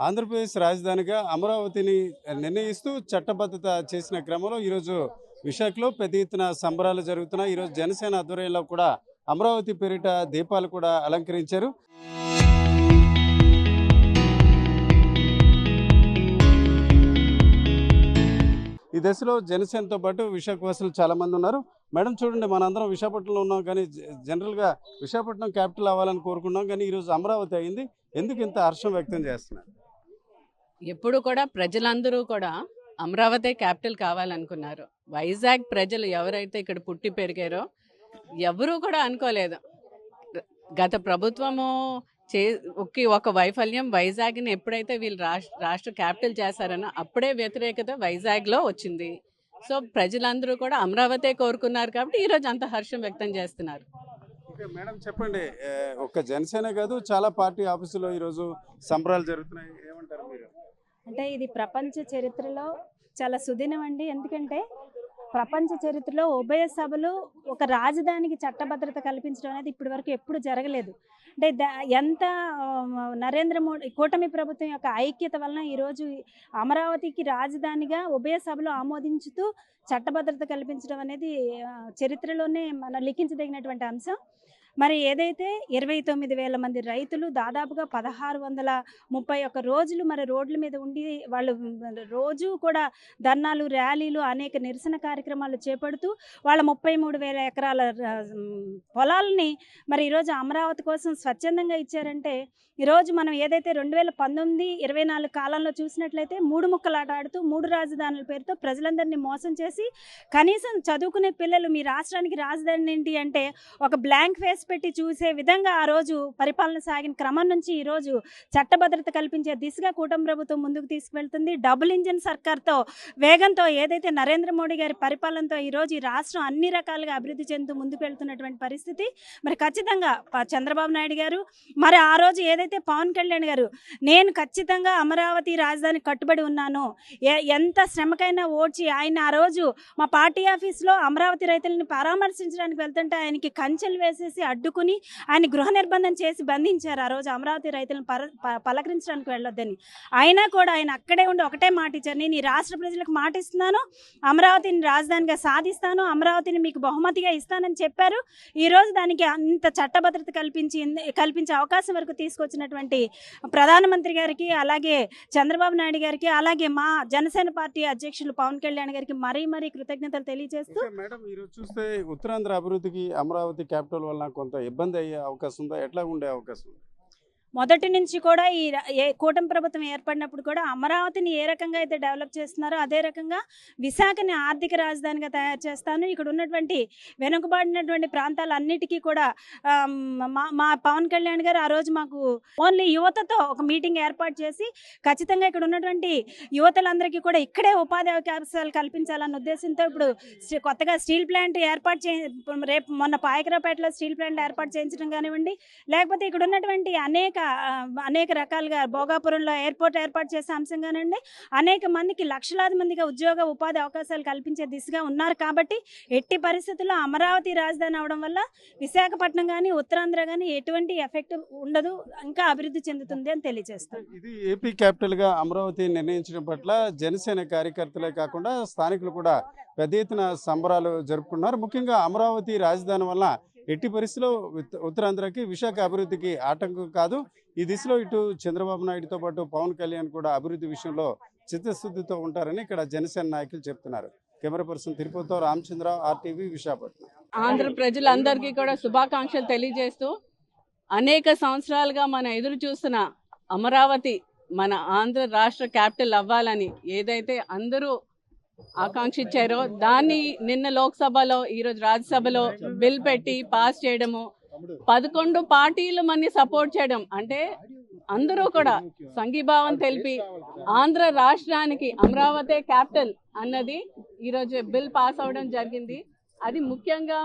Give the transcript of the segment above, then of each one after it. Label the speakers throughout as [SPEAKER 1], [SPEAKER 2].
[SPEAKER 1] ఆంధ్రప్రదేశ్ రాజధానిగా అమరావతిని నిర్ణయిస్తూ చట్టబద్ధత చేసిన క్రమంలో ఈరోజు విశాఖలో పెద్ద ఎత్తున సంబరాలు జరుగుతున్నాయి. ఈరోజు జనసేన ఆధ్వర్యంలో కూడా అమరావతి పేరిట దీపాలు కూడా అలంకరించారు. ఈ దశలో జనసేనతో పాటు విశాఖ వాసులు చాలా మంది ఉన్నారు. మేడం చూడండి, మనందరం విశాఖపట్నంలో ఉన్నాం, కానీ జనరల్గా విశాఖపట్నం క్యాపిటల్ అవ్వాలని కోరుకున్నాం, కానీ ఈరోజు అమరావతి అయింది. ఎందుకు ఇంత హర్షం వ్యక్తం చేస్తున్నారు?
[SPEAKER 2] ఎప్పుడు కూడా ప్రజలందరూ కూడా అమరావతి క్యాపిటల్ కావాలనుకున్నారు. వైజాగ్ ప్రజలు ఎవరైతే ఇక్కడ పుట్టి పెరిగారో ఎవరూ కూడా అనుకోలేదు. గత ప్రభుత్వము ఒక వైఫల్యం వైజాగ్ని ఎప్పుడైతే వీళ్ళు రాష్ట్ర క్యాపిటల్ చేశారనో అప్పుడే వ్యతిరేకత వైజాగ్లో వచ్చింది. సో ప్రజలందరూ కూడా అమరావతి కోరుకున్నారు కాబట్టి ఈరోజు అంత హర్షం వ్యక్తం చేస్తున్నారు.
[SPEAKER 1] మేడం చెప్పండి, ఒక్క జనసేన కాదు, చాలా పార్టీ ఆఫీసులో ఈరోజు సంబరాలు జరుగుతున్నాయి, ఏమంటారు మీరు?
[SPEAKER 3] అంటే ఇది ప్రపంచ చరిత్రలో చాలా సుదినం అండి. ఎందుకంటే ప్రపంచ చరిత్రలో ఉభయ సభలు ఒక రాజధానికి చట్టభద్రత కల్పించడం అనేది ఇప్పటి వరకు ఎప్పుడు జరగలేదు. అంటే ఎంత నరేంద్ర మోడీ కూటమి ప్రభుత్వం యొక్క ఐక్యత వలన ఈరోజు అమరావతికి రాజధానిగా ఉభయ సభలు ఆమోదించుతూ చట్టభద్రత కల్పించడం అనేది చరిత్రలోనే మన లిఖించదగినటువంటి అంశం. మరి ఏదైతే 29,000 మంది రైతులు దాదాపుగా 1631 రోజులు మరి రోడ్ల మీద ఉండి వాళ్ళు రోజు కూడా ధర్నాలు, ర్యాలీలు, అనేక నిరసన కార్యక్రమాలు చేపడుతూ వాళ్ళ 33,000 ఎకరాల పొలాలని మరి ఈరోజు అమరావతి కోసం స్వచ్ఛందంగా ఇచ్చారంటే, ఈరోజు మనం ఏదైతే 2019-24 కాలంలో చూసినట్లయితే 3 ముక్కలాట ఆడుతూ 3 రాజధానుల పేరుతో ప్రజలందరినీ మోసం చేసి, కనీసం చదువుకునే పిల్లలు మీ రాష్ట్రానికి రాజధాని ఏంటి అంటే ఒక బ్లాంక్ ఫేస్ పెట్టి చూసే విధంగా ఆ రోజు పరిపాలన సాగిన క్రమం నుంచి ఈరోజు చట్టభద్రత కల్పించే దిశగా కూటమి ప్రభుత్వం ముందుకు తీసుకువెళ్తుంది. డబుల్ ఇంజిన్ సర్కార్తో వేగంతో ఏదైతే నరేంద్ర మోడీ గారి పరిపాలనతో ఈరోజు ఈ రాష్ట్రం అన్ని రకాలుగా అభివృద్ధి చెందుతూ ముందుకు వెళ్తున్నటువంటి పరిస్థితి. మరి ఖచ్చితంగా చంద్రబాబు నాయుడు గారు, మరి ఆ రోజు ఏదైతే పవన్ కళ్యాణ్ గారు నేను ఖచ్చితంగా అమరావతి రాజధాని కట్టుబడి ఉన్నాను, ఎంత శ్రమకైనా ఓడ్చి ఆయన ఆ రోజు మా పార్టీ ఆఫీస్లో అమరావతి రైతులని పరామర్శించడానికి వెళ్తుంటే ఆయనకి కంచెలు వేసేసి అడ్డుకుని ఆయన గృహ నిర్బంధం చేసి బంధించారు. ఆ రోజు అమరావతి రైతులను పలకరించడానికి వెళ్ళొద్దని. అయినా కూడా ఆయన అక్కడే ఉండి ఒకటే మాట ఇచ్చారు, నేను ఈ రాష్ట్ర ప్రజలకు మాట ఇస్తున్నాను, అమరావతిని రాజధానిగా సాధిస్తాను, అమరావతిని మీకు బహుమతిగా ఇస్తానని చెప్పారు. ఈరోజు దానికి అంత చట్టభద్రత కల్పించే అవకాశం వరకు తీసుకొచ్చినటువంటి ప్రధానమంత్రి గారికి, అలాగే చంద్రబాబు నాయుడు గారికి, అలాగే మా జనసేన పార్టీ అధ్యక్షులు పవన్ కళ్యాణ్ గారికి మరీ కృతజ్ఞతలు తెలియజేస్తూ,
[SPEAKER 1] మేడం ఈరోజు చూస్తే ఉత్తరాంధ్ర అభివృద్ధికి అమరావతి క్యాపిటల్ వల్ల కొంత ఇబ్బంది అయ్యే అవకాశం ఉందా? ఎట్లా ఉండే అవకాశం ఉంది?
[SPEAKER 3] మొదటి నుంచి కూడా ఈ కూటమి ప్రభుత్వం ఏర్పడినప్పుడు కూడా అమరావతిని ఏ రకంగా అయితే డెవలప్ చేస్తున్నారో అదే రకంగా విశాఖని ఆర్థిక రాజధానిగా తయారు చేస్తాను. ఇక్కడ ఉన్నటువంటి వెనుకబడినటువంటి ప్రాంతాలన్నిటికీ కూడా మా పవన్ కళ్యాణ్ గారు ఆ రోజు మాకు ఓన్లీ యువతతో ఒక మీటింగ్ ఏర్పాటు చేసి ఖచ్చితంగా ఇక్కడ ఉన్నటువంటి యువతలందరికీ కూడా ఇక్కడే ఉపాధి అవకాశాలు కల్పించాలన్న ఉద్దేశంతో ఇప్పుడు కొత్తగా స్టీల్ ప్లాంట్ రేపు మొన్న పాయకరాపేటలో స్టీల్ ప్లాంట్ ఏర్పాటు చేయించడం కానివ్వండి, లేకపోతే ఇక్కడ ఉన్నటువంటి అనేక రకాలుగా భోగాపురంలో ఎయిర్పోర్ట్ ఏర్పాటు చేసే అంశంగానండి అనేక మందికి లక్షలాది మందిగా ఉద్యోగ ఉపాధి అవకాశాలు కల్పించే దిశగా ఉన్నారు. కాబట్టి ఎట్టి పరిస్థితుల్లో అమరావతి రాజధాని అవడం వల్ల విశాఖపట్నం కానీ ఉత్తరాంధ్ర కానీ ఎటువంటి ఎఫెక్ట్ ఉండదు, ఇంకా అభివృద్ధి చెందుతుంది అని తెలియజేస్తాను.
[SPEAKER 1] ఇది ఏపీ క్యాపిటల్ గా అమరావతి నిర్ణయించడం పట్ల జనసేన కార్యకర్తలే కాకుండా స్థానికులు కూడా పెద్ద ఎత్తున సంబరాలు జరుపుకున్నారు. ముఖ్యంగా అమరావతి రాజధాని వల్ల ఎట్టి పరిస్థితిలో ఉత్తరాంధ్రకి, విశాఖ అభివృద్ధికి ఆటంకం కాదు. ఈ దిశలో ఇటు చంద్రబాబు నాయుడుతో పాటు పవన్ కళ్యాణ్ కూడా అభివృద్ధి విషయంలో చిత్తశుద్ధితో ఉంటారని ఇక్కడ జనసేన నాయకులు చెప్తున్నారు. కెమెరా పర్సన్ తిరుపతితో రామచంద్ర, RTV, విశాఖపట్నం.
[SPEAKER 2] ఆంధ్ర ప్రజలందరికీ కూడా శుభాకాంక్షలు తెలియజేస్తూ, అనేక సంవత్సరాలుగా మనం ఎదురు చూస్తున్న అమరావతి మన ఆంధ్ర రాష్ట్ర క్యాపిటల్ అవ్వాలని ఏదైతే అందరూ ఆకాంక్షించారో దాన్ని నిన్న లోక్సభలో, ఈరోజు రాజ్యసభలో బిల్ పెట్టి పాస్ చేయడము, 11 పార్టీలు మన్ని సపోర్ట్ చేయడం అంటే అందరూ కూడా సంఘీభావం తెలిపి ఆంధ్ర రాష్ట్రానికి అమరావతి క్యాపిటల్ అన్నది ఈరోజు బిల్ పాస్ అవడం జరిగింది. అది ముఖ్యంగా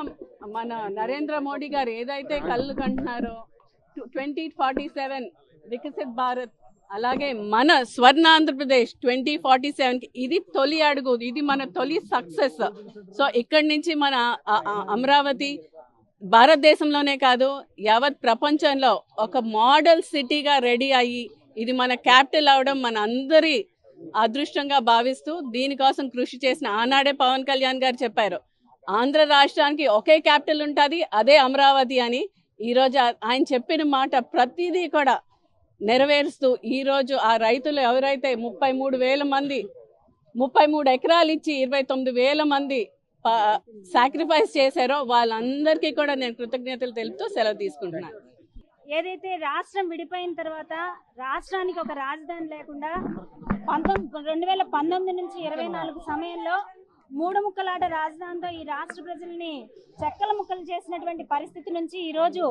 [SPEAKER 2] మన నరేంద్ర మోడీ గారు ఏదైతే కళ్ళు కంటున్నారో 2047 వికసిత్ భారత్, అలాగే మన స్వర్ణ ఆంధ్రప్రదేశ్ 2047కి ఇది తొలి అడుగు, ఇది మన తొలి సక్సెస్. సో ఇక్కడి నుంచి మన అమరావతి భారతదేశంలోనే కాదు యావత్ ప్రపంచంలో ఒక మోడల్ సిటీగా రెడీ అయ్యి ఇది మన క్యాపిటల్ అవడం మన అందరి అదృష్టంగా భావిస్తూ దీనికోసం కృషి చేసిన ఆనాడే పవన్ కళ్యాణ్ గారు చెప్పారు, ఆంధ్ర రాష్ట్రానికి ఒకే క్యాపిటల్ ఉంటుంది, అదే అమరావతి అని. ఈరోజు ఆయన చెప్పిన మాట ప్రతిదీ కూడా నెరవేరుస్తూ ఈరోజు ఆ రైతులు ఎవరైతే 33,000 మంది 33 ఎకరాలు ఇచ్చి 29,000 మంది సాక్రిఫైస్ చేశారో వాళ్ళందరికీ కూడా నేను కృతజ్ఞతలు తెలుపుతూ సెలవు తీసుకుంటున్నాను.
[SPEAKER 3] ఏదైతే రాష్ట్రం విడిపోయిన తర్వాత రాష్ట్రానికి ఒక రాజధాని లేకుండా 2019 నుంచి 24 సమయంలో 3 ముక్కలాట రాజధానితో ఈ రాష్ట్ర ప్రజల్ని చెక్కల ముక్కలు చేసినటువంటి పరిస్థితి నుంచి ఈరోజు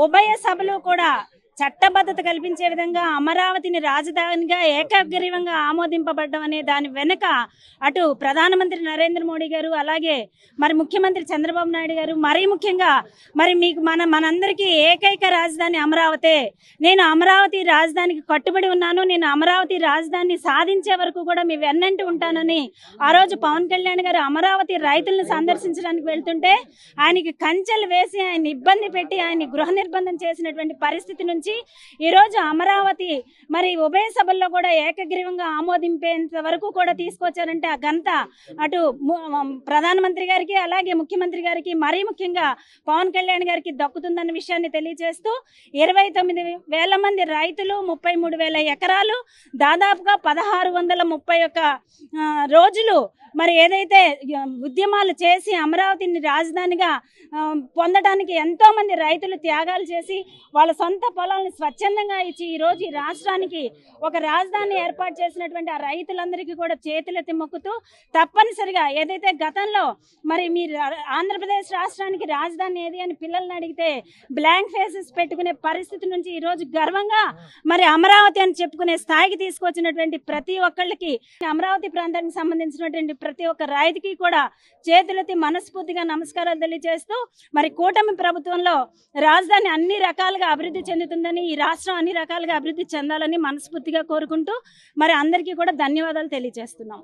[SPEAKER 3] ఉభయ సభలు కూడా చట్టబద్ధత కల్పించే విధంగా అమరావతిని రాజధానిగా ఏకగ్రీవంగా ఆమోదింపబడ్డం అనే దాని వెనుక అటు ప్రధానమంత్రి నరేంద్ర మోడీ గారు, అలాగే మరి ముఖ్యమంత్రి చంద్రబాబు నాయుడు గారు, మరీ ముఖ్యంగా మరి మీకు మనందరికీ ఏకైక రాజధాని అమరావతే. నేను అమరావతి రాజధానికి కట్టుబడి ఉన్నాను, నేను అమరావతి రాజధానిని సాధించే వరకు కూడా మీ వెన్నంటి ఉంటానని ఆ రోజు పవన్ కళ్యాణ్ గారు అమరావతి రైతులను సందర్శించడానికి వెళ్తుంటే ఆయనకి కంచెలు వేసి ఆయన ఇబ్బంది పెట్టి ఆయన గృహ నిర్బంధం చేసినటువంటి పరిస్థితి నుంచి ఈరోజు అమరావతి మరి ఉభయ సభల్లో కూడా ఏకగ్రీవంగా ఆమోదింపేంత వరకు కూడా తీసుకొచ్చారంటే ఆ ఘనత అటు ప్రధానమంత్రి గారికి, అలాగే ముఖ్యమంత్రి గారికి, మరీ ముఖ్యంగా పవన్ కళ్యాణ్ గారికి దక్కుతుందన్న విషయాన్ని తెలియజేస్తూ 29,000 మంది రైతులు, 33,000 ఎకరాలు, దాదాపుగా 1631 రోజులు మరి ఏదైతే ఉద్యమాలు చేసి అమరావతిని రాజధానిగా పొందడానికి ఎంతో మంది రైతులు త్యాగాలు చేసి వాళ్ళ సొంత పొలాలను స్వచ్ఛందంగా ఇచ్చి ఈరోజు ఈ రాష్ట్రానికి ఒక రాజధాని ఏర్పాటు చేసినటువంటి ఆ రైతులందరికీ కూడా చేతులెత్తి మొక్కుతూ తప్పనిసరిగా ఏదైతే గతంలో మరి మీరు ఆంధ్రప్రదేశ్ రాష్ట్రానికి రాజధాని ఏది అని పిల్లల్ని అడిగితే బ్లాంక్ ఫేసెస్ పెట్టుకునే పరిస్థితి నుంచి ఈరోజు గర్వంగా మరి అమరావతి అని చెప్పుకునే స్థాయికి తీసుకొచ్చినటువంటి ప్రతి ఒక్కళ్ళకి, అమరావతి ప్రాంతానికి సంబంధించినటువంటి ప్రతి ఒక్క రైతుకి కూడా చేతులెత్తి మనస్ఫూర్తిగా నమస్కారాలు తెలియజేస్తూ మరి కూటమి ప్రభుత్వంలో రాజధాని అన్ని రకాలుగా అభివృద్ధి చెందుతుందని, ఈ రాష్ట్రం అన్ని రకాలుగా అభివృద్ధి చెందాలని మనస్ఫూర్తిగా కోరుకుంటూ మరి అందరికీ కూడా ధన్యవాదాలు తెలియజేస్తున్నాం.